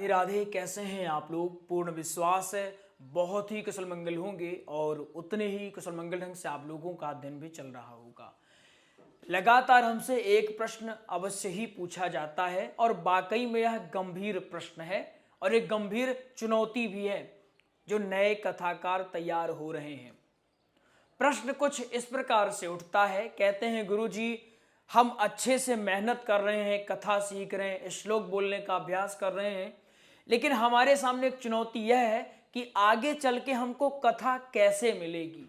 राधे राधे। कैसे हैं आप लोग? पूर्ण विश्वास है बहुत ही कुशल मंगल होंगे और उतने ही कुशल मंगल ढंग से आप लोगों का दिन भी चल रहा होगा। लगातार हमसे एक प्रश्न अवश्य ही पूछा जाता है और वाकई में यह गंभीर प्रश्न है और एक गंभीर चुनौती भी है जो नए कथाकार तैयार हो रहे हैं। प्रश्न कुछ इस प्रकार से उठता है, कहते हैं गुरुजी हम अच्छे से मेहनत कर रहे हैं, कथा सीख रहे हैं, श्लोक बोलने का अभ्यास कर रहे हैं, लेकिन हमारे सामने एक चुनौती यह है कि आगे चल के हमको कथा कैसे मिलेगी।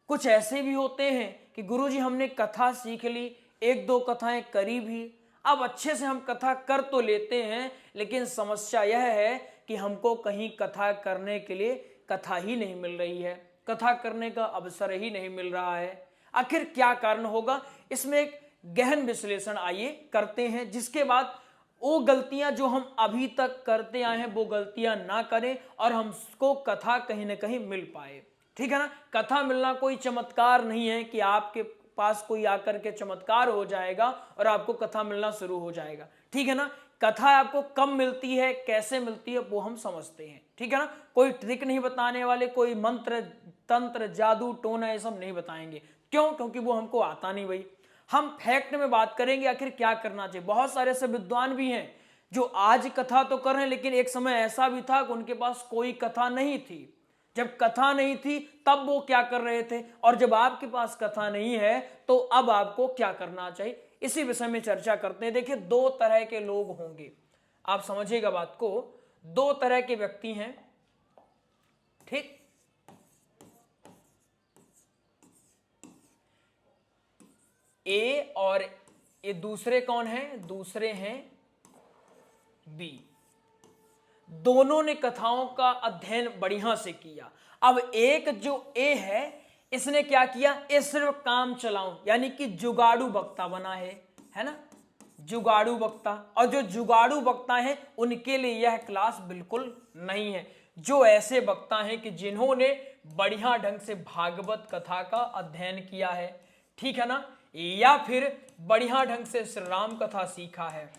कुछ ऐसे भी होते हैं कि गुरुजी हमने कथा सीख ली, एक दो कथाएं करी भी, अब अच्छे से हम कथा कर तो लेते हैं, लेकिन समस्या यह है कि हमको कहीं कथा करने के लिए कथा ही नहीं मिल रही है, कथा करने का अवसर ही नहीं मिल रहा है। आखिर क्या कारण होगा? इसमें एक गहन विश्लेषण आइए करते हैं, जिसके बाद वो गलतियां जो हम अभी तक करते आए हैं वो गलतियां ना करें और हमको कथा कहीं ना कहीं मिल पाए। ठीक है ना? कथा मिलना कोई चमत्कार नहीं है कि आपके पास कोई आकर के चमत्कार हो जाएगा और आपको कथा मिलना शुरू हो जाएगा। ठीक है ना? कथा आपको कब मिलती है, कैसे मिलती है, वो हम समझते हैं। ठीक है ना? कोई ट्रिक नहीं बताने वाले, कोई मंत्र तंत्र जादू टोना ये सब नहीं बताएंगे। क्यों? क्योंकि वो हमको आता नहीं भाई। हम फैक्ट में बात करेंगे आखिर क्या करना चाहिए। बहुत सारे ऐसे विद्वान भी हैं जो आज कथा तो कर रहे हैं, लेकिन एक समय ऐसा भी था कि उनके पास कोई कथा नहीं थी। जब कथा नहीं थी तब वो क्या कर रहे थे, और जब आपके पास कथा नहीं है तो अब आपको क्या करना चाहिए, इसी विषय में चर्चा करते हैं। देखिए, दो तरह के लोग होंगे, आप समझिएगा बात को। दो तरह के व्यक्ति हैं, ठीक? ए और ये दूसरे कौन है? दूसरे हैं बी। दोनों ने कथाओं का अध्ययन बढ़िया से किया। अब एक जो ए है, इसने क्या किया? ये सिर्फ काम चलाऊं यानी कि जुगाड़ू वक्ता बना है ना? जुगाड़ू वक्ता। और जो जुगाड़ू वक्ता है उनके लिए यह क्लास बिल्कुल नहीं है। जो ऐसे वक्ता हैं कि जिन्होंने बढ़िया ढंग से भागवत कथा का अध्ययन किया है, ठीक है ना, या फिर बढ़िया ढंग से श्री राम कथा सीखा है,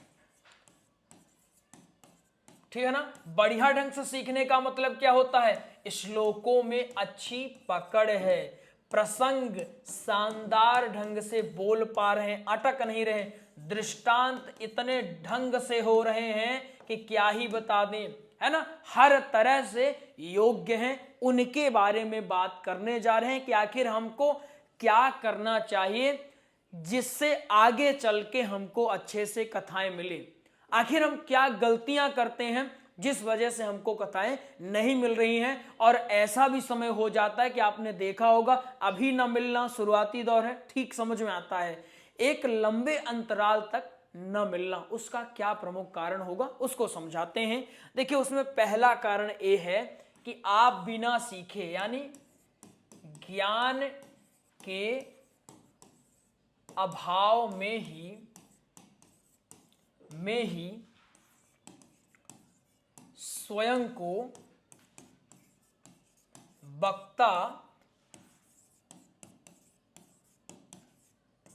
ठीक है ना? बढ़िया ढंग से सीखने का मतलब क्या होता है? श्लोकों में अच्छी पकड़ है, प्रसंग शानदार ढंग से बोल पा रहे हैं, अटक नहीं रहे, दृष्टांत इतने ढंग से हो रहे हैं कि क्या ही बता दें, है ना? हर तरह से योग्य हैं। उनके बारे में बात करने जा रहे हैं कि आखिर हमको क्या करना चाहिए जिससे आगे चल के हमको अच्छे से कथाएं मिले। आखिर हम क्या गलतियां करते हैं जिस वजह से हमको कथाएं नहीं मिल रही हैं। और ऐसा भी समय हो जाता है कि आपने देखा होगा, अभी न मिलना शुरुआती दौर है, ठीक समझ में आता है, एक लंबे अंतराल तक न मिलना, उसका क्या प्रमुख कारण होगा उसको समझाते हैं। देखिए, उसमें पहला कारण ये है कि आप बिना सीखे यानी ज्ञान के अभाव में ही स्वयं को वक्ता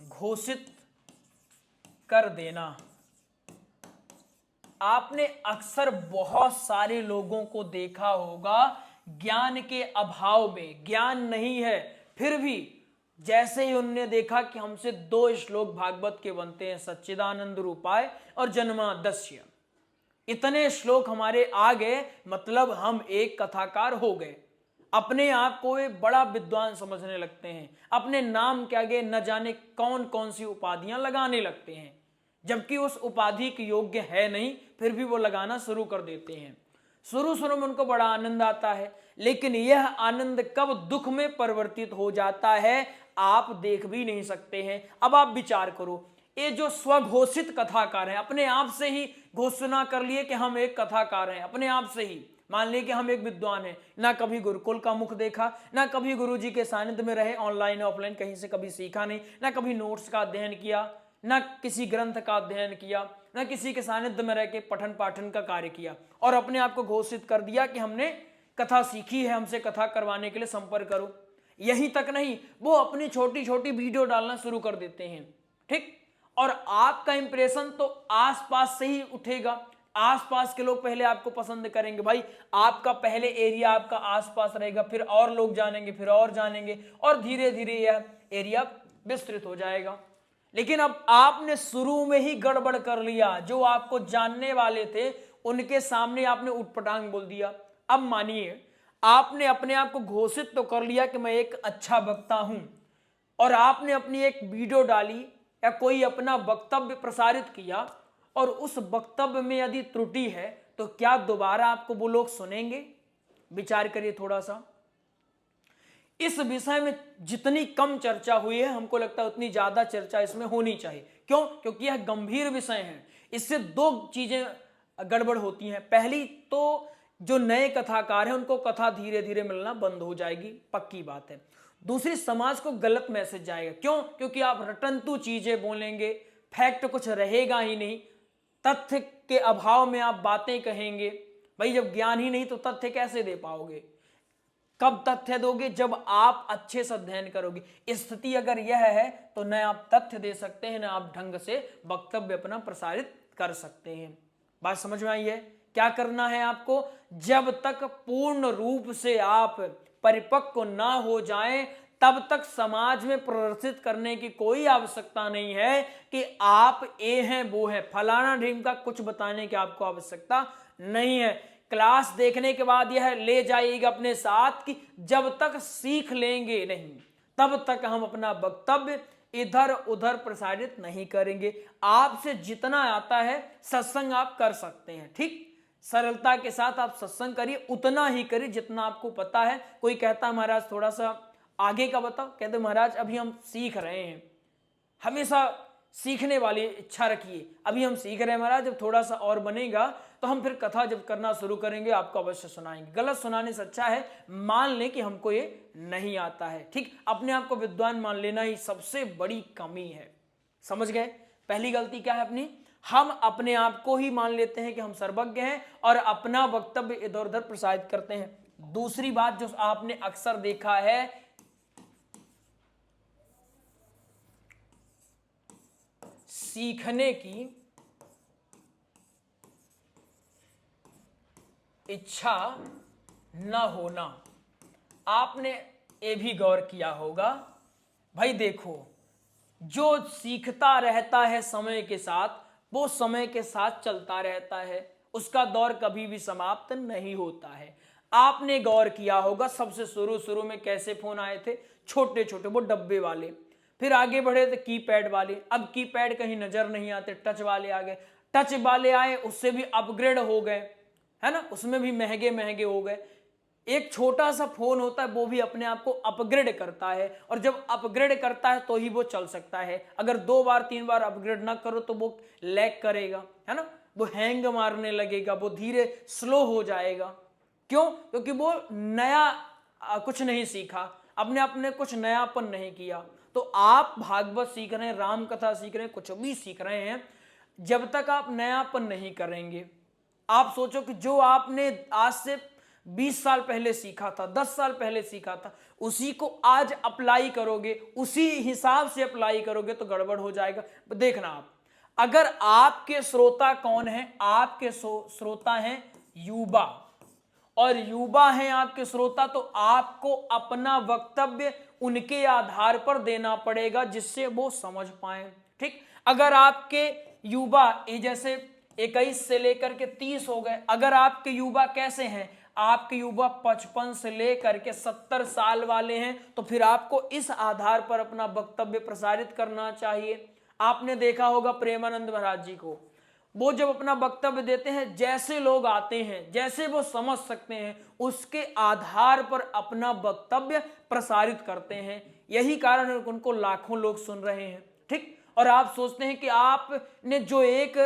घोषित कर देना। आपने अक्सर बहुत सारे लोगों को देखा होगा, ज्ञान के अभाव में, ज्ञान नहीं है फिर भी जैसे ही उन्होंने देखा कि हमसे दो श्लोक भागवत के बनते हैं, सच्चिदानंद रूपाय और जन्माद्यस्य, इतने श्लोक हमारे आ गए, मतलब हम एक कथाकार हो गए। अपने आप को एक बड़ा विद्वान समझने लगते हैं, अपने नाम के आगे न जाने कौन कौन सी उपाधियां लगाने लगते हैं, जबकि उस उपाधि के योग्य है नहीं, फिर भी वो लगाना शुरू कर देते हैं। शुरू शुरू में उनको बड़ा आनंद आता है, लेकिन यह आनंद कब दुख में परिवर्तित हो जाता है आप देख भी नहीं सकते हैं। अब आप विचार करो, ये जो स्वघोषित कथाकार हैं, अपने आप से ही घोषणा कर लिए कि हम एक कथाकार हैं, अपने आप से ही मान लिए कि हम एक विद्वान हैं, ना कभी गुरुकुल का मुख देखा, ना कभी गुरुजी के सानिध्य में रहे, ऑनलाइन ऑफलाइन कहीं से कभी सीखा नहीं, ना कभी नोट्स का अध्ययन किया, ना किसी ग्रंथ का अध्ययन किया, ना किसी के सानिध्य में रह के पठन पाठन का कार्य किया, और अपने आप को घोषित कर दिया कि हमने कथा सीखी है, हमसे कथा करवाने के लिए संपर्क करो। यही तक नहीं, वो अपनी छोटी छोटी वीडियो डालना शुरू कर देते हैं, ठीक? और आपका इंप्रेशन तो आसपास से ही उठेगा, आसपास के लोग पहले आपको पसंद करेंगे, भाई आपका पहले एरिया आपका आसपास रहेगा, फिर और लोग जानेंगे, फिर और जानेंगे, और धीरे धीरे यह एरिया विस्तृत हो जाएगा। लेकिन अब आपने शुरू में ही गड़बड़ कर लिया, जो आपको जानने वाले थे उनके सामने आपने उटपटांग बोल दिया। अब मानिए आपने अपने आप को घोषित तो कर लिया कि मैं एक अच्छा वक्ता हूं, और आपने अपनी एक वीडियो डाली या कोई अपना वक्तव्य प्रसारित किया, और उस वक्तव्य में यदि त्रुटि है तो क्या दोबारा आपको वो लोग सुनेंगे? विचार करिए थोड़ा सा। इस विषय में जितनी कम चर्चा हुई है, हमको लगता है उतनी ज्यादा चर्चा इसमें होनी चाहिए। क्यों? क्योंकि यह गंभीर विषय है। इससे दो चीजें गड़बड़ होती हैं। पहली तो जो नए कथाकार हैं उनको कथा धीरे धीरे मिलना बंद हो जाएगी, पक्की बात है। दूसरी, समाज को गलत मैसेज जाएगा। क्यों? क्योंकि आप रटंतु चीजें बोलेंगे, फैक्ट कुछ रहेगा ही नहीं, तथ्य के अभाव में आप बातें कहेंगे। भाई जब ज्ञान ही नहीं तो तथ्य कैसे दे पाओगे? कब तथ्य दोगे? जब आप अच्छे से अध्ययन करोगे। स्थिति अगर यह है तो न आप तथ्य दे सकते हैं, न आप ढंग से वक्तव्य अपना प्रसारित कर सकते हैं। बात समझ में आई है? क्या करना है आपको? जब तक पूर्ण रूप से आप परिपक्व ना हो जाएं, तब तक समाज में प्रदर्शित करने की कोई आवश्यकता नहीं है कि आप ए हैं वो है, फलाना ढीम का कुछ बताने की आपको आवश्यकता नहीं है। क्लास देखने के बाद यह ले जाइएगा अपने साथ कि जब तक सीख लेंगे नहीं तब तक हम अपना वक्तव्य इधर उधर प्रसारित नहीं करेंगे। आपसे जितना आता है सत्संग आप कर सकते हैं, ठीक, सरलता के साथ आप सत्संग करिए, उतना ही करिए जितना आपको पता है। कोई कहता है महाराज थोड़ा सा आगे का बताओ, कहते महाराज अभी हम सीख रहे हैं। हमेशा सीखने वाली इच्छा रखिए, अभी हम सीख रहे हैं महाराज, जब थोड़ा सा और बनेगा तो हम फिर कथा जब करना शुरू करेंगे आपको अवश्य सुनाएंगे। गलत सुनाने से अच्छा है मान लें कि हमको ये नहीं आता है, ठीक। अपने आप को विद्वान मान लेना ही सबसे बड़ी कमी है, समझ गए? पहली गलती क्या है अपनी? हम अपने आप को ही मान लेते हैं कि हम सर्वज्ञ हैं और अपना वक्तव्य इधर उधर प्रसारित करते हैं। दूसरी बात जो आपने अक्सर देखा है, सीखने की इच्छा न होना। आपने ये भी गौर किया होगा, भाई देखो, जो सीखता रहता है समय के साथ वो समय के साथ चलता रहता है, उसका दौर कभी भी समाप्त नहीं होता है। आपने गौर किया होगा सबसे शुरू में कैसे फोन आए थे, छोटे छोटे वो डब्बे वाले, फिर आगे बढ़े तो कीपैड वाले, अब कीपैड कहीं नजर नहीं आते, टच वाले आ गए, टच वाले आए उससे भी अपग्रेड हो गए, है ना, उसमें भी महंगे महंगे हो गए। एक छोटा सा फोन होता है वो भी अपने आप को अपग्रेड करता है, और जब अपग्रेड करता है तो ही वो चल सकता है। अगर 2 बार 3 बार अपग्रेड ना करो तो वो लैग करेगा, है ना, वो हैंग मारने लगेगा, वो धीरे स्लो हो जाएगा। क्यों? क्योंकि वो नया कुछ नहीं सीखा, अपने कुछ नयापन नहीं किया। तो आप भागवत सीख रहे हैं, राम कथा सीख रहे हैं, कुछ भी सीख रहे हैं, जब तक आप नयापन नहीं करेंगे, आप सोचो कि जो आपने आज से 20 साल पहले सीखा था, 10 साल पहले सीखा था, उसी को आज अप्लाई करोगे, उसी हिसाब से अप्लाई करोगे तो गड़बड़ हो जाएगा। देखना आप, अगर आपके श्रोता कौन है? आपके श्रोता हैं युवा, और युवा हैं आपके श्रोता, तो आपको अपना वक्तव्य उनके आधार पर देना पड़ेगा जिससे वो समझ पाए, ठीक। अगर आपके युवा जैसे 21 से लेकर के 30 हो गए, अगर आपके युवा कैसे हैं, आपके युवा 55 से लेकर के 70 साल वाले हैं, तो फिर आपको इस आधार पर अपना वक्तव्य प्रसारित करना चाहिए। आपने देखा होगा प्रेमानंद महाराज जी को, वो जब अपना वक्तव्य देते हैं, जैसे लोग आते हैं, जैसे वो समझ सकते हैं, उसके आधार पर अपना वक्तव्य प्रसारित करते हैं। यही कारण है उनको लाखों लोग सुन रहे हैं, ठीक। और आप सोचते हैं कि आपने जो एक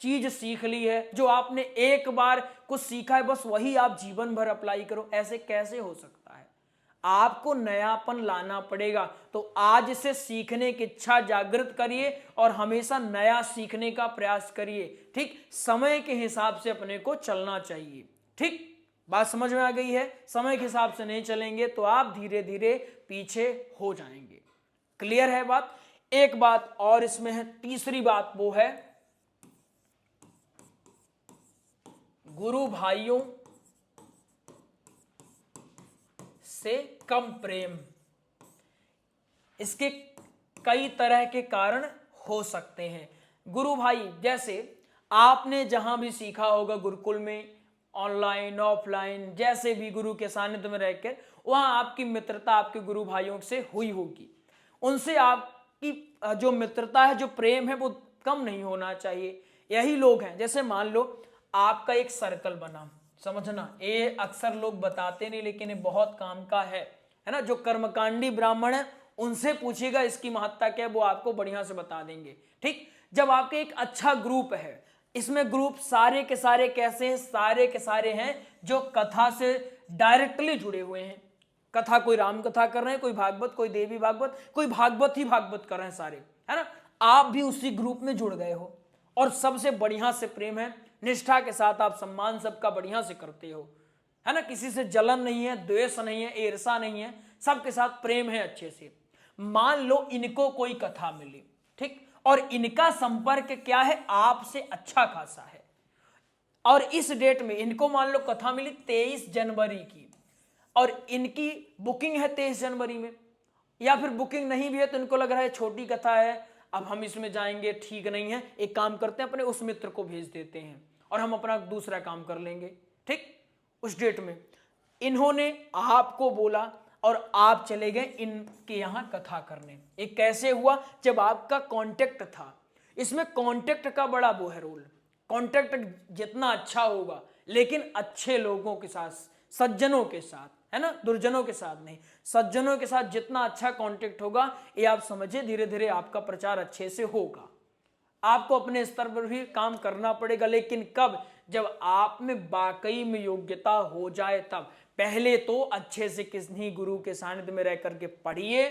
चीज सीख ली है, जो आपने एक बार कुछ सीखा है, बस वही आप जीवन भर अप्लाई करो, ऐसे कैसे हो सकता है? आपको नयापन लाना पड़ेगा। तो आज से सीखने की इच्छा जागृत करिए और हमेशा नया सीखने का प्रयास करिए, ठीक। समय के हिसाब से अपने को चलना चाहिए, ठीक। बात समझ में आ गई है? समय के हिसाब से नहीं चलेंगे तो आप धीरे धीरे पीछे हो जाएंगे। क्लियर है बात? एक बात और इसमें है, तीसरी बात वो है गुरु भाइयों से कम प्रेम। इसके कई तरह के कारण हो सकते हैं। गुरु भाई, जैसे आपने जहां भी सीखा होगा गुरुकुल में, ऑनलाइन ऑफलाइन, जैसे भी गुरु के सानिध्य में रहकर, वहां आपकी मित्रता आपके गुरु भाइयों से हुई होगी। उनसे आपकी जो मित्रता है, जो प्रेम है, वो कम नहीं होना चाहिए। यही लोग हैं, जैसे मान लो आपका एक सर्कल बना, समझना, ये अक्सर लोग बताते नहीं लेकिन ये बहुत काम का है ना। जो कर्मकांडी ब्राह्मण है उनसे पूछिएगा इसकी महत्ता क्या है, वो आपको बढ़िया से बता देंगे। ठीक, जब आपके एक अच्छा ग्रुप है, इसमें ग्रुप सारे के सारे कैसे हैं, सारे के सारे हैं जो कथा से डायरेक्टली जुड़े हुए हैं। कथा, कोई राम कथा कर रहे हैं, कोई भागवत, कोई देवी भागवत, कोई भागवत ही भागवत कर रहे हैं सारे, है ना। आप भी उसी ग्रुप में जुड़ गए हो और सबसे बढ़िया से प्रेम है, निष्ठा के साथ आप सम्मान सबका बढ़िया से करते हो, है ना। किसी से जलन नहीं है, द्वेष नहीं है, ईर्षा नहीं है, सबके साथ प्रेम है अच्छे से। मान लो इनको कोई कथा मिली, ठीक, और इनका संपर्क क्या है, आपसे अच्छा खासा है, और इस डेट में इनको मान लो कथा मिली 23 जनवरी की, और इनकी बुकिंग है 23 जनवरी में, या फिर बुकिंग नहीं भी है तो इनको लग रहा है छोटी कथा है, अब हम इसमें जाएंगे ठीक नहीं है, एक काम करते हैं अपने उस मित्र को भेज देते हैं और हम अपना दूसरा काम कर लेंगे। ठीक, उस डेट में इन्होंने आपको बोला और आप चले गए इनके यहां कथा करने। ये कैसे हुआ, जब आपका कांटेक्ट था। इसमें कांटेक्ट का बड़ा वो है रोल। कांटेक्ट जितना अच्छा होगा, लेकिन अच्छे लोगों के साथ, सज्जनों के साथ, है ना, दुर्जनों के साथ नहीं, सज्जनों के साथ जितना अच्छा कांटेक्ट होगा, ये आप समझिए धीरे धीरे आपका प्रचार अच्छे से होगा। आपको अपने स्तर पर भी काम करना पड़ेगा, लेकिन कब, जब आप में वाकई में योग्यता हो जाए तब। पहले तो अच्छे से किसी गुरु के सानिध्य में रह करके पढ़िए।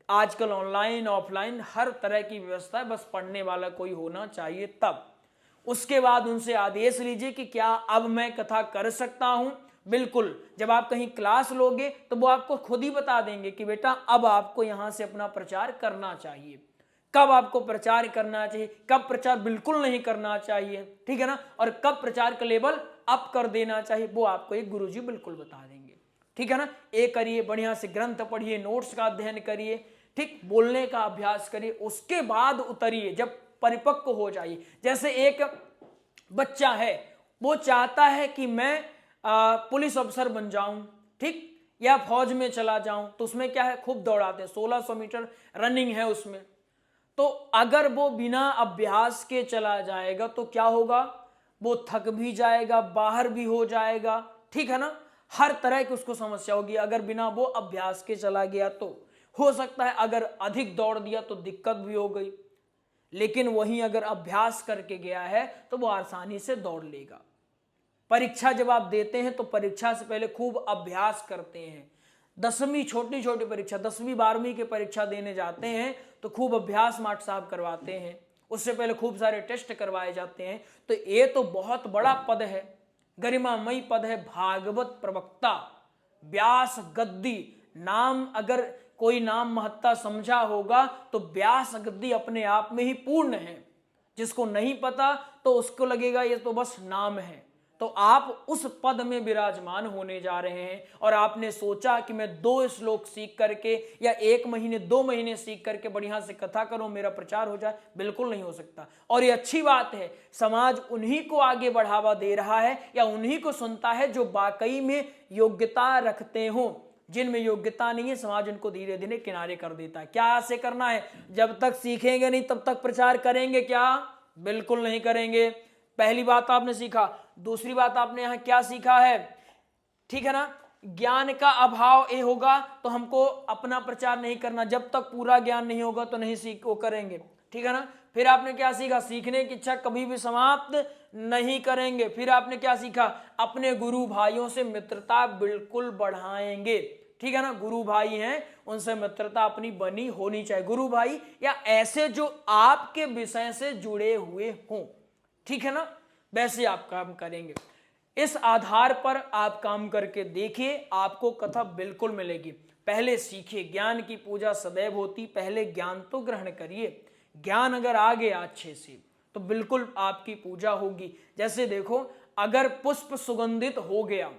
आजकल ऑनलाइन ऑफलाइन हर तरह की व्यवस्था है, बस पढ़ने वाला कोई होना चाहिए तब। उसके बाद उनसे आदेश लीजिए कि क्या अब मैं कथा कर सकता हूं। बिल्कुल, जब आप कहीं क्लास लोगे तो वो आपको खुद ही बता देंगे कि बेटा अब आपको यहां से अपना प्रचार करना चाहिए, कब आपको प्रचार करना चाहिए, कब प्रचार बिल्कुल नहीं करना चाहिए, ठीक है ना, और कब प्रचार का लेवल अप कर देना चाहिए, वो आपको एक गुरुजी बिल्कुल बता देंगे। ठीक है ना, ये करिए, बढ़िया से ग्रंथ पढ़िए, नोट्स का अध्ययन करिए, ठीक, बोलने का अभ्यास करिए, उसके बाद उतरिए जब परिपक्व हो जाइए। जैसे एक बच्चा है, वो चाहता है कि मैं पुलिस अफसर बन जाऊं, ठीक, या फौज में चला जाऊं, तो उसमें क्या है, खूब दौड़ाते हैं, 1600 मीटर रनिंग है उसमें। तो अगर वो बिना अभ्यास के चला जाएगा तो क्या होगा, वो थक भी जाएगा, बाहर भी हो जाएगा, ठीक है ना, हर तरह की उसको समस्या होगी। अगर बिना वो अभ्यास के चला गया तो हो सकता है अगर अधिक दौड़ दिया तो दिक्कत भी हो गई, लेकिन वहीं अगर अभ्यास करके गया है तो वो आसानी से दौड़ लेगा। परीक्षा जब आप देते हैं तो परीक्षा से पहले खूब अभ्यास करते हैं। 10वीं छोटी छोटी परीक्षा, 10वीं 12वीं की परीक्षा देने जाते हैं तो खूब अभ्यास मास्टर साहब करवाते हैं, उससे पहले खूब सारे टेस्ट करवाए जाते हैं। तो ये तो बहुत बड़ा पद है, गरिमामयी पद है, भागवत प्रवक्ता, व्यास गद्दी। नाम अगर कोई नाम महत्ता समझा होगा तो व्यास गद्दी अपने आप में ही पूर्ण है। जिसको नहीं पता तो उसको लगेगा ये तो बस नाम है। तो आप उस पद में विराजमान होने जा रहे हैं और आपने सोचा कि मैं 2 श्लोक सीख करके या 1 महीने 2 महीने सीख करके बढ़िया से कथा करूं, मेरा प्रचार हो जाए, बिल्कुल नहीं हो सकता। और ये अच्छी बात है, समाज उन्हीं को आगे बढ़ावा दे रहा है या उन्हीं को सुनता है जो वाकई में योग्यता रखते हो। जिनमें योग्यता नहीं है समाज उनको धीरे धीरे किनारे कर देता है। क्या ऐसे करना है, जब तक सीखेंगे नहीं तब तक प्रचार करेंगे क्या, बिल्कुल नहीं करेंगे। पहली बात आपने सीखा। दूसरी बात आपने यहां क्या सीखा है, ठीक है ना, ज्ञान का अभाव ये होगा तो हमको अपना प्रचार नहीं करना, जब तक पूरा ज्ञान नहीं होगा तो नहीं सीखो करेंगे, ठीक है ना। फिर आपने क्या सीखा, सीखने की इच्छा कभी भी समाप्त नहीं करेंगे। फिर आपने क्या सीखा, अपने गुरु भाइयों से मित्रता बिल्कुल बढ़ाएंगे, ठीक है ना। गुरु भाई हैं, उनसे मित्रता अपनी बनी होनी चाहिए। गुरु भाई या ऐसे जो आपके विषय से जुड़े हुए हों, ठीक है ना, वैसे आप काम करेंगे। इस आधार पर आप काम करके देखिए, आपको कथा बिल्कुल मिलेगी। पहले सीखिए, ज्ञान की पूजा सदैव होती, पहले ज्ञान तो ग्रहण करिए। ज्ञान अगर आ गया अच्छे से तो बिल्कुल आपकी पूजा होगी। जैसे देखो, अगर पुष्प सुगंधित हो गया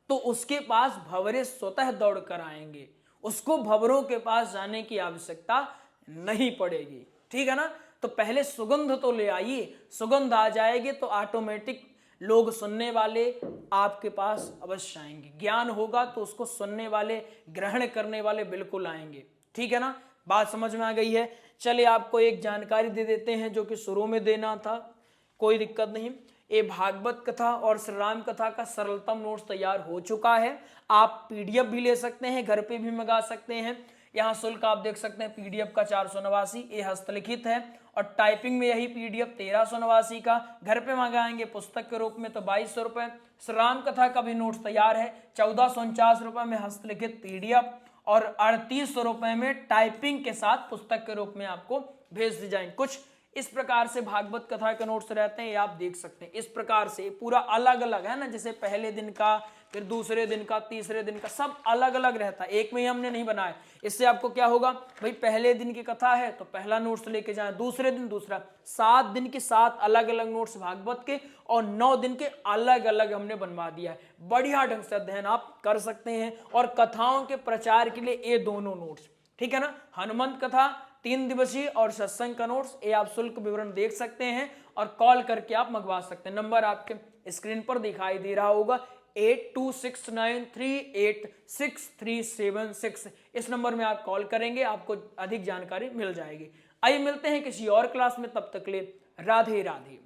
तो उसके पास भंवरे स्वतः दौड़ कर आएंगे, उसको भंवरों के पास जाने की आवश्यकता नहीं पड़ेगी। ठीक है ना। तो पहले सुगंध तो ले आइए, सुगंध आ जाएगी तो ऑटोमेटिक लोग सुनने वाले आपके पास अवश्य आएंगे। ज्ञान होगा तो उसको सुनने वाले, ग्रहण करने वाले बिल्कुल आएंगे। ठीक है ना, बात समझ में आ गई है। चलिए आपको एक जानकारी दे देते हैं जो कि शुरू में देना था, कोई दिक्कत नहीं। ये भागवत कथा और श्री राम कथा का सरलतम नोट्स तैयार हो चुका है। आप पीडीएफ भी ले सकते हैं, घर पे भी मंगा सकते हैं। यहाँ शुल्क आप देख सकते हैं पीडीएफ का 489, ये हस्तलिखित है, और टाइपिंग में यही पीडीएफ 1389 का। घर पे मंगाएंगे पुस्तक के रूप में तो 2200 रुपए। श्री राम कथा का भी नोट्स तैयार है, 1449 रुपए में हस्तलिखित पीडीएफ और 3800 रुपए में टाइपिंग के साथ पुस्तक के रूप में आपको भेज दी जाएंगे। कुछ इस प्रकार से भागवत कथा के नोट्स रहते हैं, ये आप देख सकते हैं। इस प्रकार से पूरा अलग अलग है ना, जैसे पहले दिन का, फिर दूसरे दिन का, तीसरे दिन का, सब अलग अलग रहता है, एक में ही हमने नहीं बनाया। इससे आपको क्या होगा भाई, पहले दिन की कथा है तो पहला नोट्स लेके जाए, दूसरे दिन दूसरा, 7 दिन के 7 अलग अलग नोट्स भागवत के और 9 दिन के अलग अलग हमने बनवा दिया है। बढ़िया ढंग से अध्ययन आप कर सकते हैं। और कथाओं के प्रचार के लिए ये दोनों नोट्स, ठीक है ना, हनुमंत कथा 3 दिवसीय और सत्संग का नोट्स, ये आप शुल्क विवरण देख सकते हैं और कॉल करके आप मंगवा सकते हैं। नंबर आपके स्क्रीन पर दिखाई दे रहा होगा 8269386376। इस नंबर में आप कॉल करेंगे, आपको अधिक जानकारी मिल जाएगी। आइए मिलते हैं किसी और क्लास में, तब तक के लिए राधे राधे।